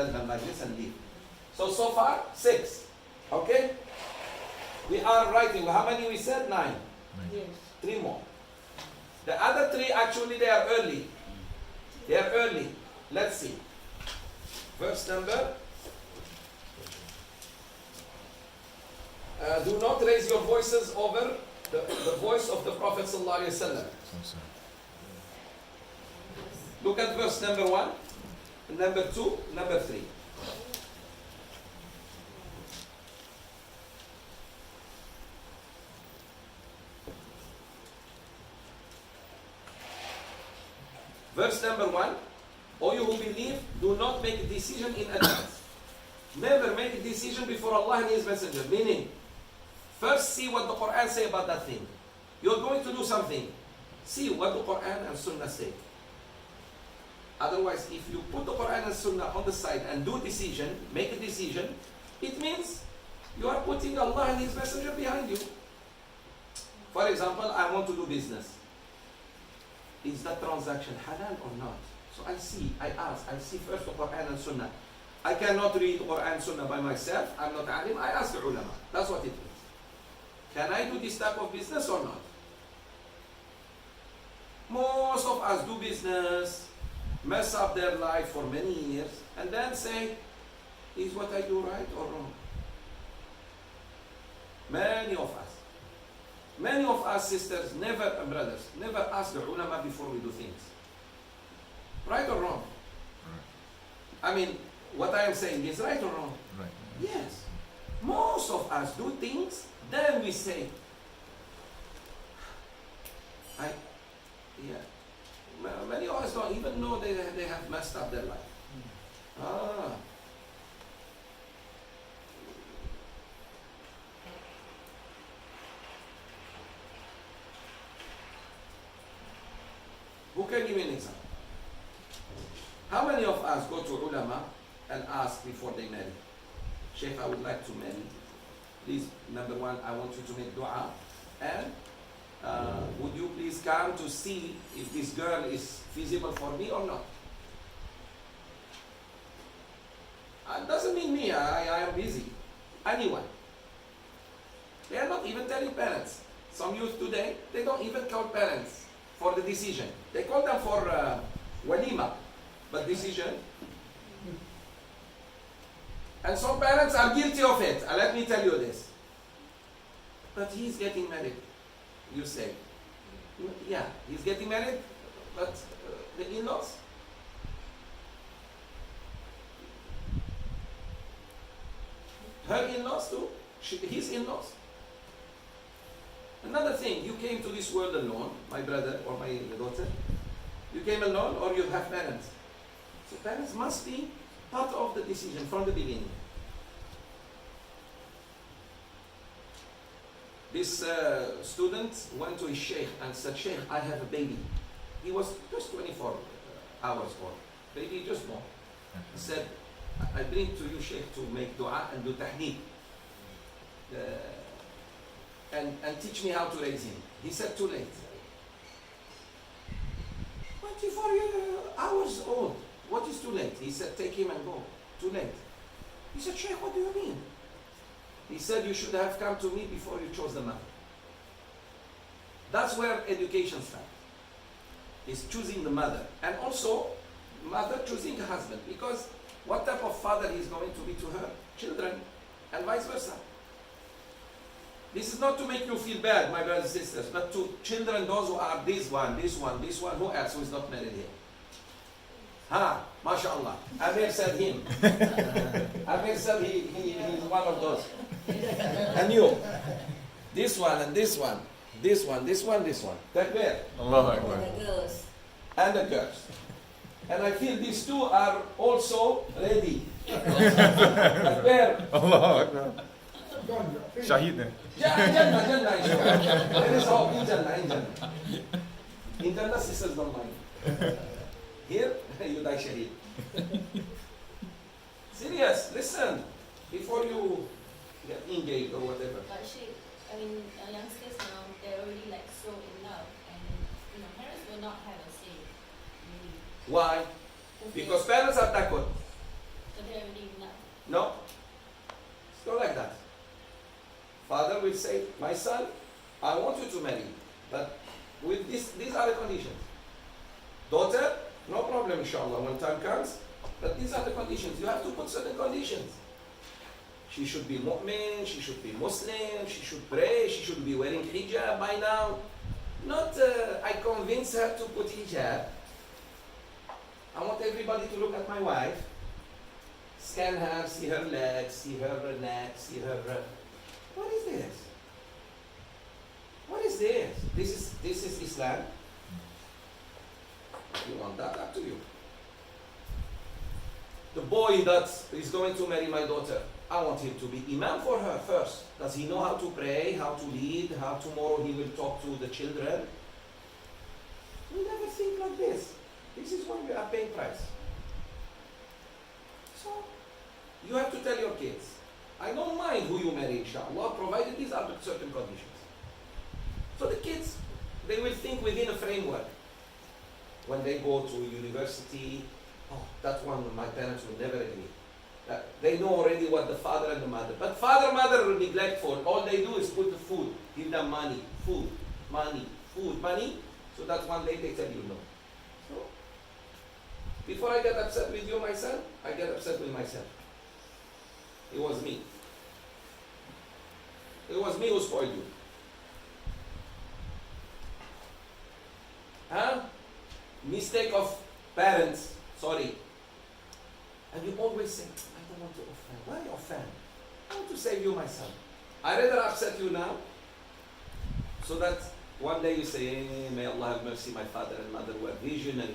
tell them like this and leave. So far, 6. Okay? We are writing. How many we said? 9. Yes. 3 more. The other 3, actually, they are early. They are early. Let's see. Verse number. Do not raise your voices over the voice of the Prophet ﷺ. Look at verse number 1, number 2, number 3. Verse number 1, O you who believe, do not make a decision in advance. Never make a decision before Allah and His Messenger. Meaning, first see what the Quran say about that thing. You're going to do something. See what the Quran and Sunnah say. Otherwise, if you put the Quran and Sunnah on the side and do decision, make a decision, it means you are putting Allah and His Messenger behind you. For example, I want to do business. Is that transaction halal or not? So I see first the Quran and Sunnah. I cannot read Quran and Sunnah by myself. I'm not alim. I ask the ulama. That's what it means. Can I do this type of business or not? Most of us do business, mess up their life for many years, and then say, is what I do right or wrong? Many of us sisters, brothers, never ask the ulama before we do things. Right or wrong? I mean, what I am saying is right or wrong? Right. Yes. Most of us do things, then we say, many of us don't even know they have messed up their life. Who can give me an example? How many of us go to ulama and ask before they marry? Sheikh, I would like to marry. Please, number 1, I want you to make dua. And would you please come to see if this girl is feasible for me or not? It doesn't mean me, I am busy. Anyone. They are not even telling parents. Some youth today, they don't even call parents for the decision. They call them for walima, but decision. And some parents are guilty of it. Let me tell you this. But he's getting married, you say. Yeah, he's getting married, but the in-laws? Her in-laws too? His in-laws? Another thing, you came to this world alone, my brother or my daughter. You came alone or you have parents. So parents must be part of the decision from the beginning. This student went to his Sheikh and said, Sheikh, I have a baby. He was just 24 hours old. Baby just born. He said, I bring to you, Sheikh, to make dua and do tahdeed. And teach me how to raise him. He said, too late. 24 hours old. What is too late? He said, take him and go. Too late. He said, Sheikh, what do you mean? He said, you should have come to me before you chose the mother. That's where education starts. Is choosing the mother. And also, mother choosing a husband. Because what type of father he is going to be to her? Children. And vice versa. This is not to make you feel bad, my brothers and sisters, but to children, those who are this one, who else who is not married here? MashaAllah. Amir said him. Amir said he's one of those. And you? This one and this one. This one. Takbir. Allah Akbar. And the girls. And the girls. And I feel these two are also ready. Takbir. Allah Akbar. Shahid. Jannah, inshallah. There is hope in Jannah. In Jannah, sisters don't mind. Here, you die shaheed. Serious, listen. Before you get engaged or whatever. But youngsters now, they're already like so in love, and parents will not have a say. Really. Why? Because parents are takut. So they're say, my son, I want you to marry, but with these are the conditions. Daughter, no problem, inshallah, when time comes, but these are the conditions. You have to put certain conditions. She should be mu'min, she should be Muslim, she should pray, she should be wearing hijab by now. Not, I convince her to put hijab. I want everybody to look at my wife, scan her, see her legs, see her neck, see her... What is this? What is this? This is Islam. If you want that, up to you. The boy that is going to marry my daughter, I want him to be imam for her first. Does he know how to pray, how to lead, how tomorrow he will talk to the children? We never think like this. This is why we are paying price. So, you have to tell your kids, I don't mind who you marry, inshallah, provided these are the certain conditions. So the kids, they will think within a framework. When they go to university, oh, that one my parents will never agree. They know already what the father and the mother. But father, mother are neglectful. All they do is put the food, give them money, food, money, food, money. So that one day they tell you no. So, before I get upset with you, my son, I get upset with myself. It was me. It was me who spoiled you. Huh? Mistake of parents, sorry. And you always say, I don't want to offend. Why offend? I want to save you, my son. I rather upset you now, so that one day you say, may Allah have mercy, my father and mother were visionary.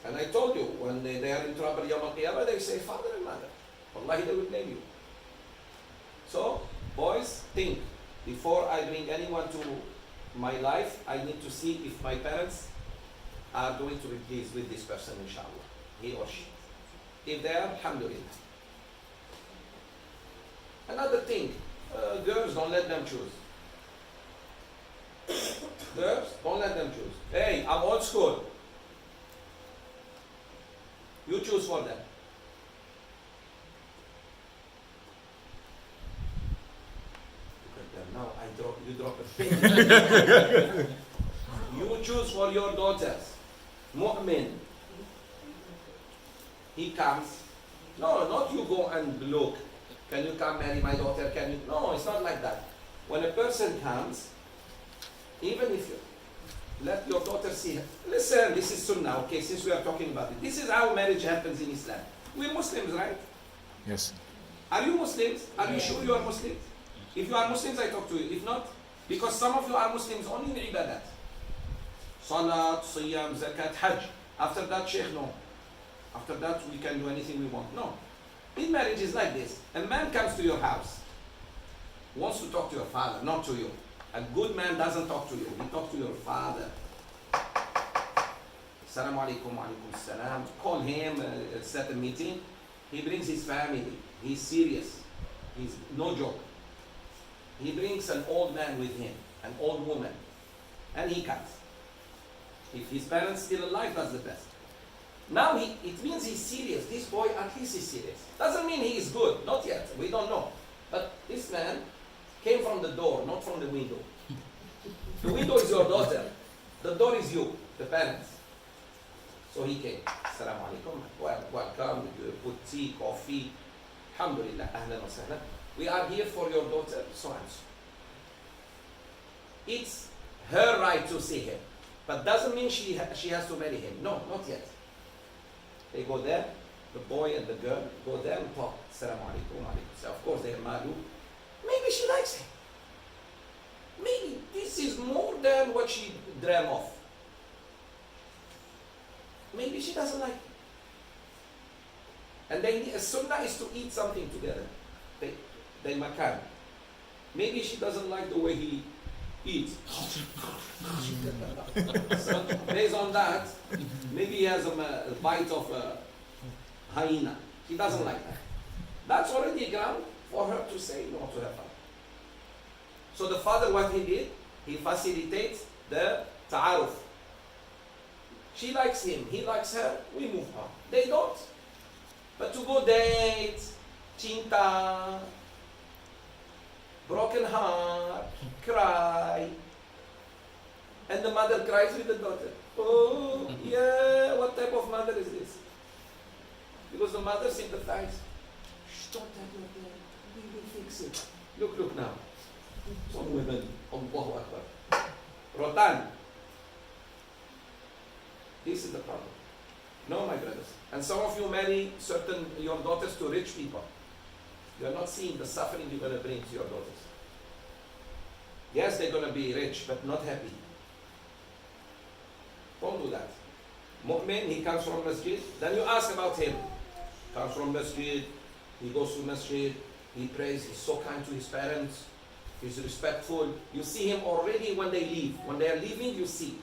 And I told you, when they are in trouble, Yawm al-Qiyamah, they say, father and mother. Wallahi, they will blame you. So, boys, think, before I bring anyone to my life, I need to see if my parents are going to be pleased with this person, inshallah, he or she. If they are, alhamdulillah. Another thing, girls, don't let them choose. Girls, don't let them choose. Hey, I'm old school. You choose for them. Look at them now. You drop a pin. You choose for your daughters. Mu'min. He comes. No, not you go and look. Can you come marry my daughter? Can you? No, it's not like that. When a person comes, even if you let your daughter see her. Listen, this is sunnah, okay, since we are talking about it. This is how marriage happens in Islam. We're Muslims, right? Yes. Are you Muslims? Are you sure you are Muslims? If you are Muslims, I talk to you. If not, because some of you are Muslims only in ibadat. Salat, Siyam, Zakat, Hajj. After that, Sheikh, no. After that, we can do anything we want. No. In marriage is like this. A man comes to your house, wants to talk to your father, not to you. A good man doesn't talk to you. He talks to your father. Assalamu alaikum wa alaikum salam. Call him, set a meeting. He brings his family. He's serious. He's no joke. He brings an old man with him, an old woman, and he comes. If his parents still alive, that's the best. Now it means he's serious. This boy at least is serious. Doesn't mean he is good. Not yet. We don't know. But this man came from the door, not from the window. The window is your daughter. The door is you, the parents. So he came. Assalamu alaikum. Welcome. Put tea, coffee. Alhamdulillah. Ahlan wa sahlan. We are here for your daughter, so and so. It's her right to see him. But doesn't mean she has to marry him. No, not yet. They go there, the boy and the girl go there and talk. Assalamu alaikum, alaikum. Of course they are malu. Maybe she likes him. Maybe this is more than what she dreamt of. Maybe she doesn't like him. And a sunnah is to eat something together. They makan. Maybe she doesn't like the way he eats. So based on that, maybe he has a bite of a hyena. He doesn't like that. That's already a ground for her to say no to her father. So the father, what he did, he facilitates the ta'aruf. She likes him, he likes her, we move on. They don't. But to go date, cinta, broken heart, cry. And the mother cries with the daughter. Oh, yeah, what type of mother is this? Because the mother sympathizes. Shh, don't tell your dad. We will fix it. Look now. Some women, Allahu Akbar. Rotan. This is the problem. No, my brothers. And some of you marry your daughters to rich people. You are not seeing the suffering you're going to bring to your daughters. Yes, they're going to be rich, but not happy. Don't do that. Mu'min, he comes from masjid. Then you ask about him. Comes from masjid. He goes to masjid. He prays. He's so kind to his parents. He's respectful. You see him already when they leave. When they are leaving, you see.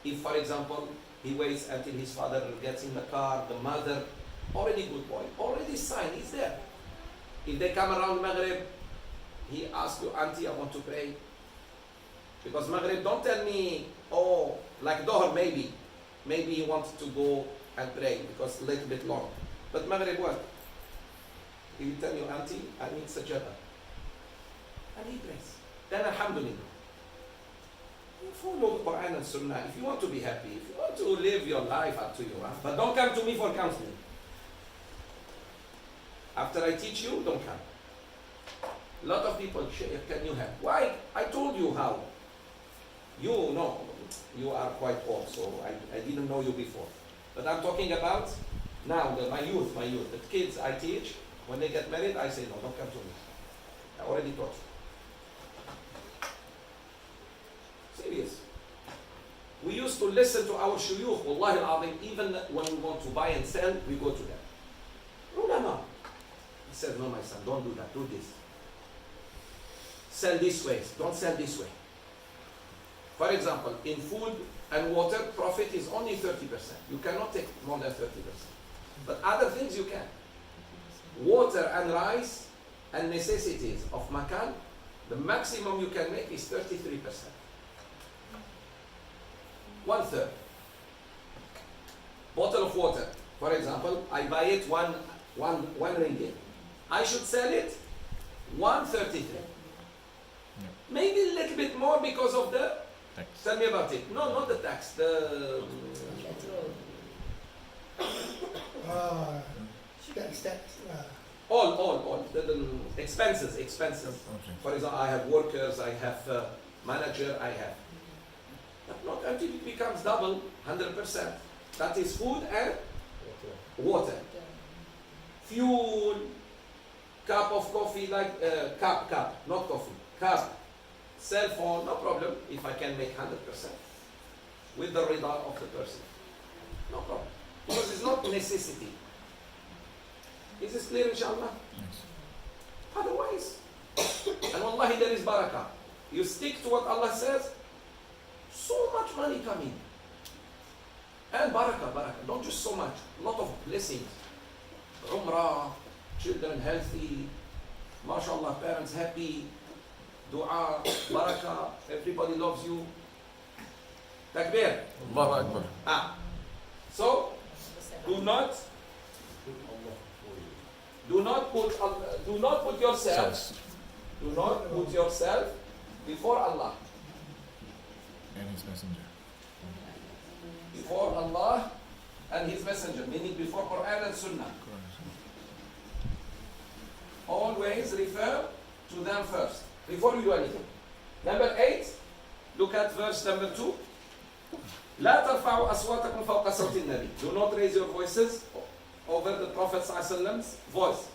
If, for example, he waits until his father gets in the car, the mother, already good boy, already sign, he's there. If they come around Maghrib, he asks you, Auntie, I want to pray. Because Maghrib, don't tell me, oh, like Dohr maybe. Maybe he wants to go and pray because a little bit long. But Maghrib what? He will tell you, Auntie, I need sajada. And he prays. Then Alhamdulillah. You follow the Quran and Sunnah. If you want to be happy, if you want to live your life, up to you. Huh? But don't come to me for counseling. After I teach you, don't come. A lot of people, Sheikh, can you help? Why? I told you how. You know, you are quite old, so I didn't know you before. But I'm talking about now, my youth, the kids I teach, when they get married, I say, no, don't come to me. I already taught you. Serious. We used to listen to our shuyukh, wallahi al-azim, even when we want to buy and sell, we go to them. Ulama. He said, no, my son, don't do that, do this. Sell this way, don't sell this way. For example, in food and water, profit is only 30%. You cannot take more than 30%. But other things you can. Water and rice and necessities of makan, the maximum you can make is 33%. 1/3. Bottle of water, for example, I buy it one ringgit. I should sell it 133. Maybe a little bit more because of the Tax. Tell me about it. No, not the tax. The all the expenses. Okay. For example, I have workers, I have manager, I have. But not until it becomes double, 100%. That is food and water. Fuel, cup of coffee, like cup, not coffee, cup. Cell phone, no problem if I can make 100% with the rida of the person. No problem. Because it's not necessity. Is this clear, inshallah? Yes. Otherwise, and wallahi there is barakah. You stick to what Allah says, so much money coming. And barakah. Not just so much, a lot of blessings. Umrah, children healthy, mashallah, parents happy, dua, barakah, everybody loves you. Takbir. Allahu Akbar. So, do not put yourself before Allah. And his messenger. Before Allah and His Messenger, meaning before Quran and Sunnah. Always refer to them first, before you do anything. Number 8, look at verse number 2. لا ترفعوا أصواتكم فوق صوت النبي. Do not raise your voices over the Prophet ﷺ's voice.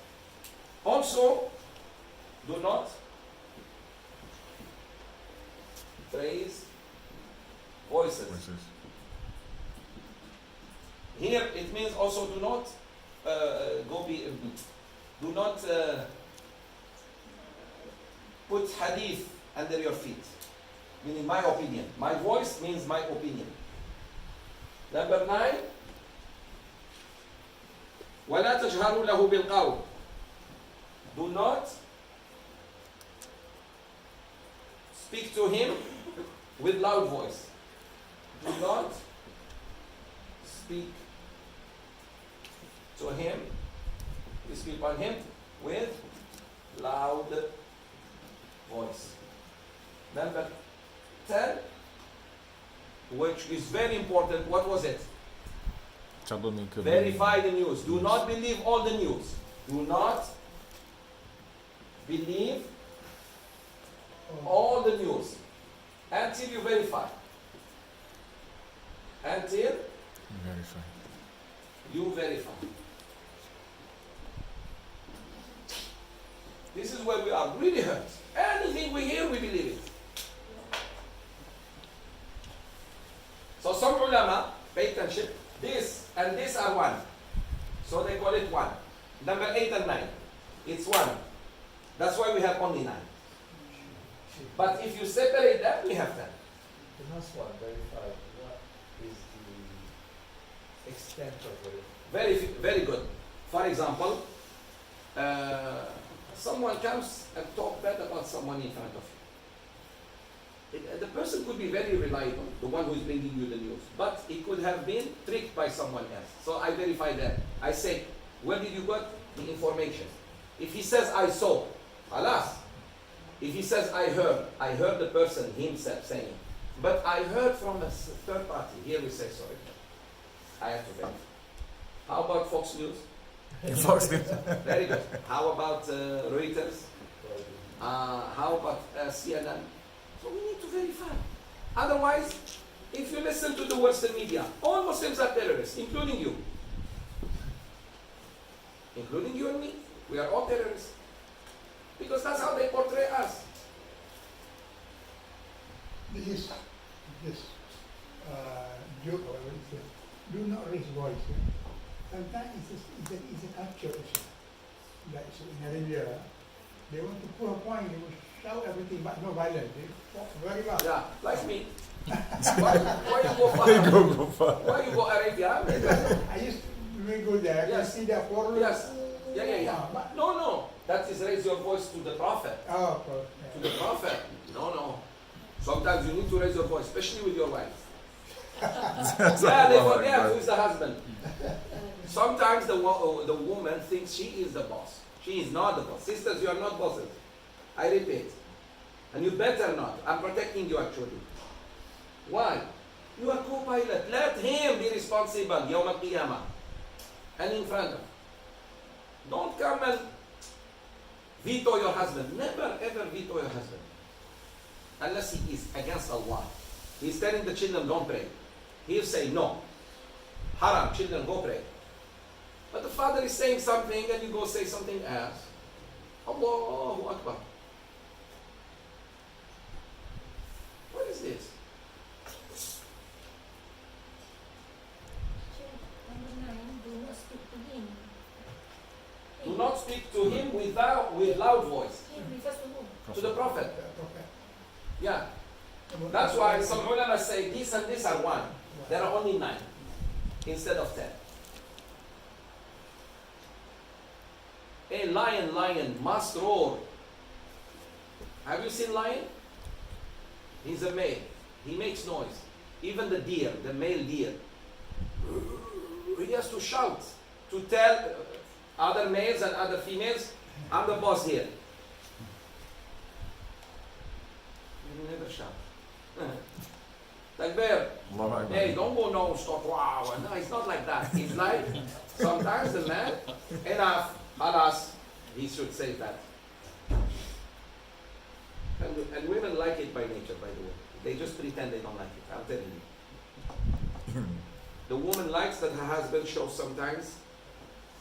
Also, do not raise voices. Here it means also do not put hadith under your feet. Meaning my opinion. My voice means my opinion. Number 9. وَلَا تَجْهَرُوا لَهُ بِالْقَوْلِ. Do not speak to him with loud voice. Do not speak to him, you speak on him with loud voice. Number 10, which is very important, what was it? Troublemaker. Verify the news. Do not believe all the news. Do not believe all the news until you verify. Until Verify. you verify. This is where we are really hurt. Anything we hear, we believe it. So some ulama, pay attention, this and this are one. So they call it one. Number 8 and 9, it's one. That's why we have only 9. But if you separate them, we have 10. The last one, verified. What is the extent of it? Very good. For example, someone comes and talk bad about someone in front of you. The person could be very reliable, the one who is bringing you the news, but it could have been tricked by someone else. So I verify that. I say, where did you get the information? If he says, I saw, alas. If he says, I heard the person himself saying, but I heard from a third party. Here we say, sorry, I have to verify. How about Fox News? Fox News. Very good. How about Reuters? How about CNN? So we need to verify. Otherwise, if you listen to the Western media, all Muslims are terrorists, including you. Including you and me. We are all terrorists. Because that's how they portray us. This joke or whatever it says, do not raise voice. Sometimes it's a culture issue. Like so in Arabia, they want to prove a point, they will shout everything but no violence. They talk very loud. Yeah, like me. Why you go far? Why you go Arabia? I used to, when we go there, Yes. I see their quarrel. Yes. Yeah. But, No. That is raise your voice to the Prophet. oh, To the Prophet. No. Sometimes you need to raise your voice, especially with your wife. Yeah, they forget who is the husband. Sometimes the woman thinks she is the boss. She is not the boss. Sisters, you are not bosses. I repeat. And you better not. I'm protecting you actually. Why? You are co-pilot. Let him be responsible. Yawm al-Qiyamah. And in front of. Don't come and veto your husband. Never ever veto your husband. Unless he is against Allah. He's telling the children, don't pray. He'll say, no. Haram, children, go pray. But the father is saying something and you go say something else. Allahu Akbar. What is this? Number 9, do not speak to him. Do not speak to him with loud voice. Him refers to whom? To the Prophet. okay. Yeah. That's why some ulama say this and this are one. There are only 9 instead of 10. A lion must roar. Have you seen lion? He's a male. He makes noise. Even the deer, the male deer, he has to shout to tell other males and other females, I'm the boss here. You never shout. Takbir. Hey, don't go no stop. Wow. No, it's not like that. It's like sometimes the man, enough, alas, he should say that. And women like it by nature, by the way. They just pretend they don't like it. I'm telling you. The woman likes that her husband shows sometimes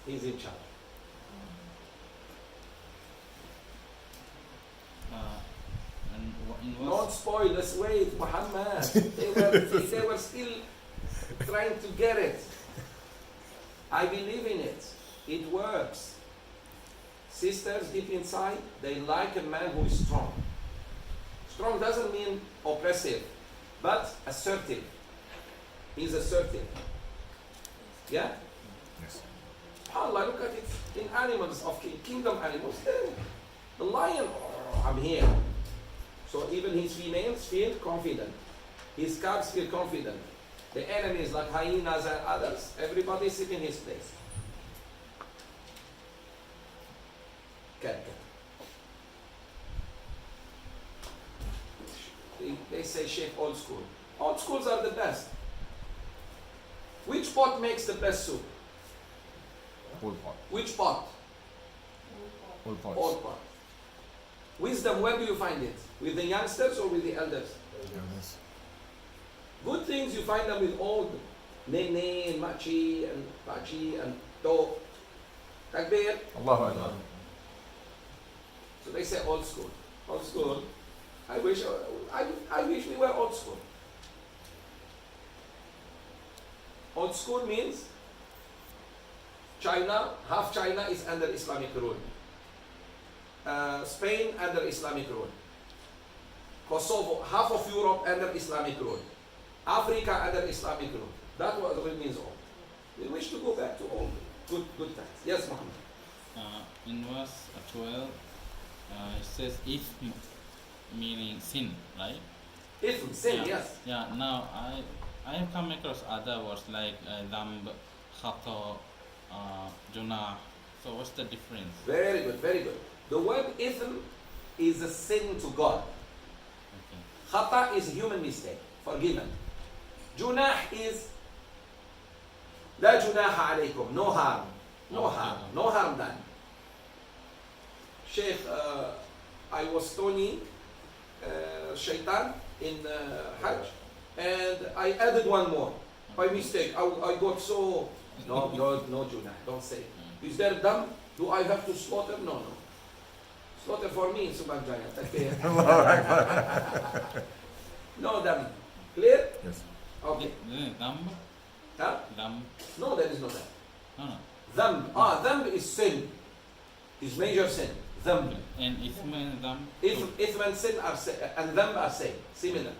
he's in charge. Don't spoil, let's wait, Muhammad. They were still trying to get it. I believe in it. It works. Sisters deep inside, they like a man who is strong. Strong doesn't mean oppressive, but assertive. He's assertive. Yeah? Yes. SubhanAllah, look at it in animals of kingdom animals. The lion, oh, I'm here. So even his females feel confident. His cubs feel confident. The enemies like hyenas and others, everybody sit in his place. Cat. they say Sheikh old school. Old schools are the best. Which pot makes the best soup? Old pot. Which pot? Old pots. Old pot. Wisdom, where do you find it? With the youngsters or with the elders? Yes. Good things you find them with old. Nene and Machi and Pachi and Do. Takbir. Allahu Akbar. So they say old school. Old school. I wish we were old school. Old school means China, half China is under Islamic rule. Spain under Islamic rule. Kosovo, half of Europe under Islamic rule. Africa under Islamic rule. That was what it means old. We wish to go back to old good times. Yes, Muhammad. In verse 12, it says if meaning sin, right? Ithm, sin, Yeah. yes. Yeah. Now I have come across other words like damb, khata, junah. So what's the difference? Very good, very good. The word ithm is a sin to God. Okay. Khata is human mistake, forgiven. Junah is La junaha alaykum, no harm. No harm, no harm done. Sheikh, I was stoning shaitan in Hajj, and I added one more by mistake. I got so no junah, don't say. Is there dam? Do I have to slaughter? No. Slaughter for me in Subhan Jaya. No dam. Clear? Yes. Okay. Damb, Huh? damb. No, there is no dam. No. Dhanb. Dhanb is sin. Is major sin. Dhanb. And ism and damb. Ithm and sin are and dhanb are same, similar. Okay.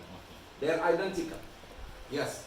They are identical. Yes.